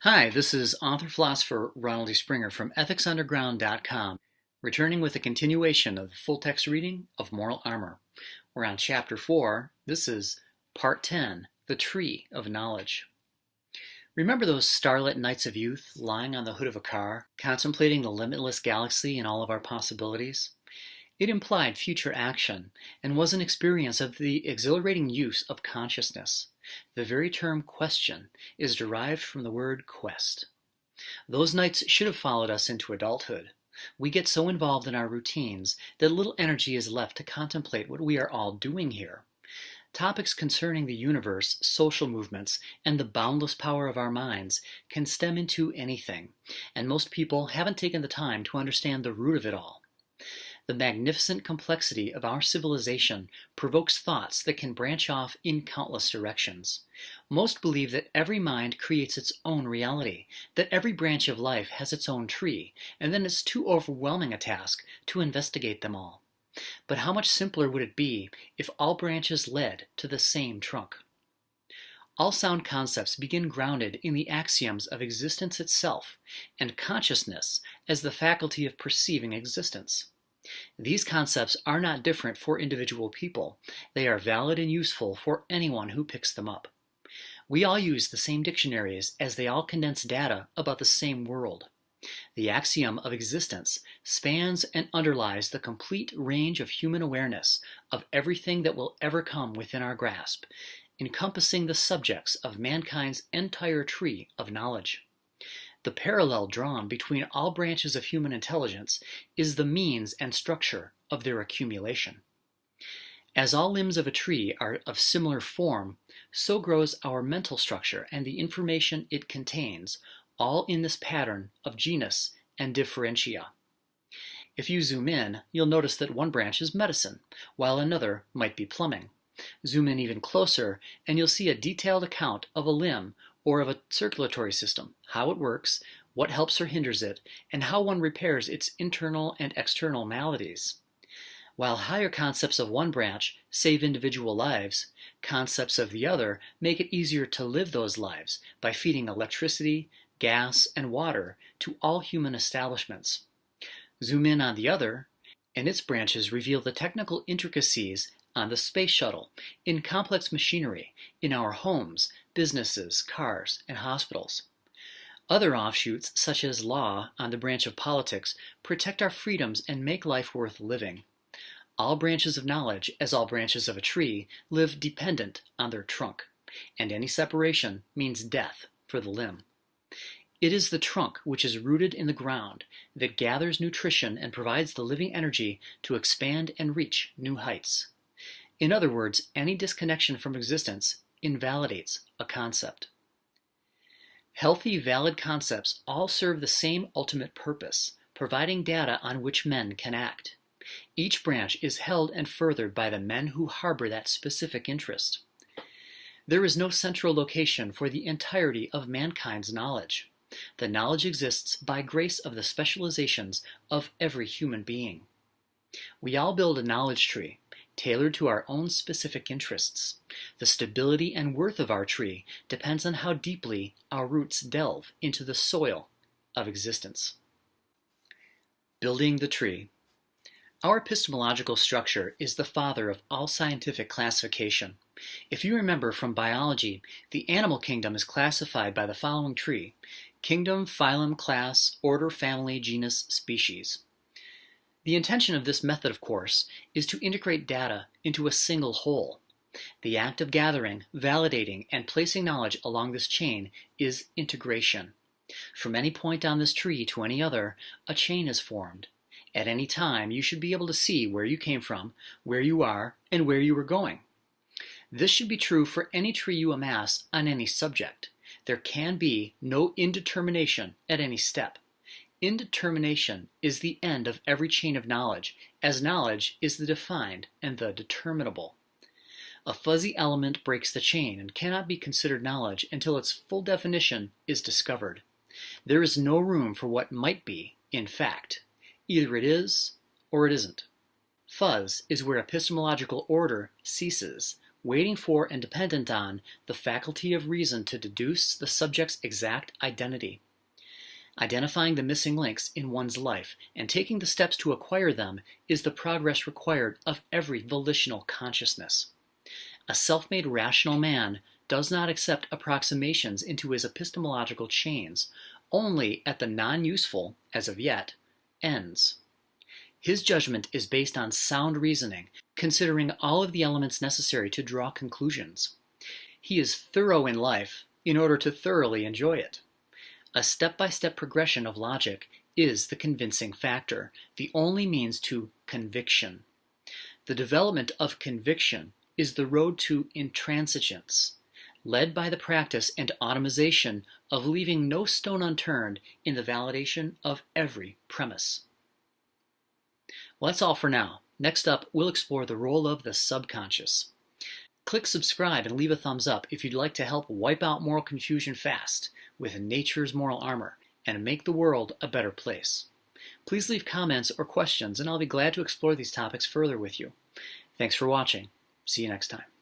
Hi, this is author-philosopher Ronald E. Springer from ethicsunderground.com, returning with a continuation of the full-text reading of Moral Armor. We're on Chapter 4. This is Part 10, The Tree of Knowledge. Remember those starlit nights of youth, lying on the hood of a car, contemplating the limitless galaxy and all of our possibilities? It implied future action, and was an experience of the exhilarating use of consciousness. The very term question is derived from the word quest. Those nights should have followed us into adulthood. We get so involved in our routines that little energy is left to contemplate what we are all doing here. Topics concerning the universe, social movements, and the boundless power of our minds can stem into anything, and most people haven't taken the time to understand the root of it all. The magnificent complexity of our civilization provokes thoughts that can branch off in countless directions. Most believe that every mind creates its own reality, that every branch of life has its own tree, and then it's too overwhelming a task to investigate them all. But how much simpler would it be if all branches led to the same trunk? All sound concepts begin grounded in the axioms of existence itself, and consciousness as the faculty of perceiving existence. These concepts are not different for individual people. They are valid and useful for anyone who picks them up. We all use the same dictionaries as they all condense data about the same world. The axiom of existence spans and underlies the complete range of human awareness of everything that will ever come within our grasp, encompassing the subjects of mankind's entire tree of knowledge. The parallel drawn between all branches of human intelligence is the means and structure of their accumulation. As all limbs of a tree are of similar form, so grows our mental structure and the information it contains, all in this pattern of genus and differentia. If you zoom in, you'll notice that one branch is medicine, while another might be plumbing. Zoom in even closer, and you'll see a detailed account of a limb or of a circulatory system, how it works, what helps or hinders it, and how one repairs its internal and external maladies. While higher concepts of one branch save individual lives, concepts of the other make it easier to live those lives by feeding electricity, gas, and water to all human establishments. Zoom in on the other, and its branches reveal the technical intricacies on the space shuttle, in complex machinery, in our homes, businesses, cars, and hospitals. Other offshoots, such as law on the branch of politics, protect our freedoms and make life worth living. All branches of knowledge, as all branches of a tree, live dependent on their trunk, and any separation means death for the limb. It is the trunk, which is rooted in the ground, that gathers nutrition and provides the living energy to expand and reach new heights. In other words, any disconnection from existence invalidates a concept. Healthy, valid concepts all serve the same ultimate purpose, providing data on which men can act. Each branch is held and furthered by the men who harbor that specific interest. There is no central location for the entirety of mankind's knowledge. The knowledge exists by grace of the specializations of every human being. We all build a knowledge tree, tailored to our own specific interests. The stability and worth of our tree depends on how deeply our roots delve into the soil of existence. Building the tree. Our epistemological structure is the father of all scientific classification. If you remember from biology, the animal kingdom is classified by the following tree: kingdom, phylum, class, order, family, genus, species. The intention of this method, of course, is to integrate data into a single whole. The act of gathering, validating, and placing knowledge along this chain is integration. From any point on this tree to any other, a chain is formed. At any time, you should be able to see where you came from, where you are, and where you are going. This should be true for any tree you amass on any subject. There can be no indetermination at any step. Indetermination is the end of every chain of knowledge, as knowledge is the defined and the determinable. A fuzzy element breaks the chain and cannot be considered knowledge until its full definition is discovered. There is no room for what might be, in fact. Either it is or it isn't. Fuzz is where epistemological order ceases, waiting for and dependent on the faculty of reason to deduce the subject's exact identity. Identifying the missing links in one's life and taking the steps to acquire them is the progress required of every volitional consciousness. A self-made rational man does not accept approximations into his epistemological chains, only at the non-useful, as of yet, ends. His judgment is based on sound reasoning, considering all of the elements necessary to draw conclusions. He is thorough in life in order to thoroughly enjoy it. A step-by-step progression of logic is the convincing factor, the only means to conviction. The development of conviction is the road to intransigence, led by the practice and automation of leaving no stone unturned in the validation of every premise. Well, that's all for now. Next up, we'll explore the role of the subconscious. Click subscribe and leave a thumbs up if you'd like to help wipe out moral confusion fast with nature's moral armor and make the world a better place. Please leave comments or questions and I'll be glad to explore these topics further with you. Thanks for watching. See you next time.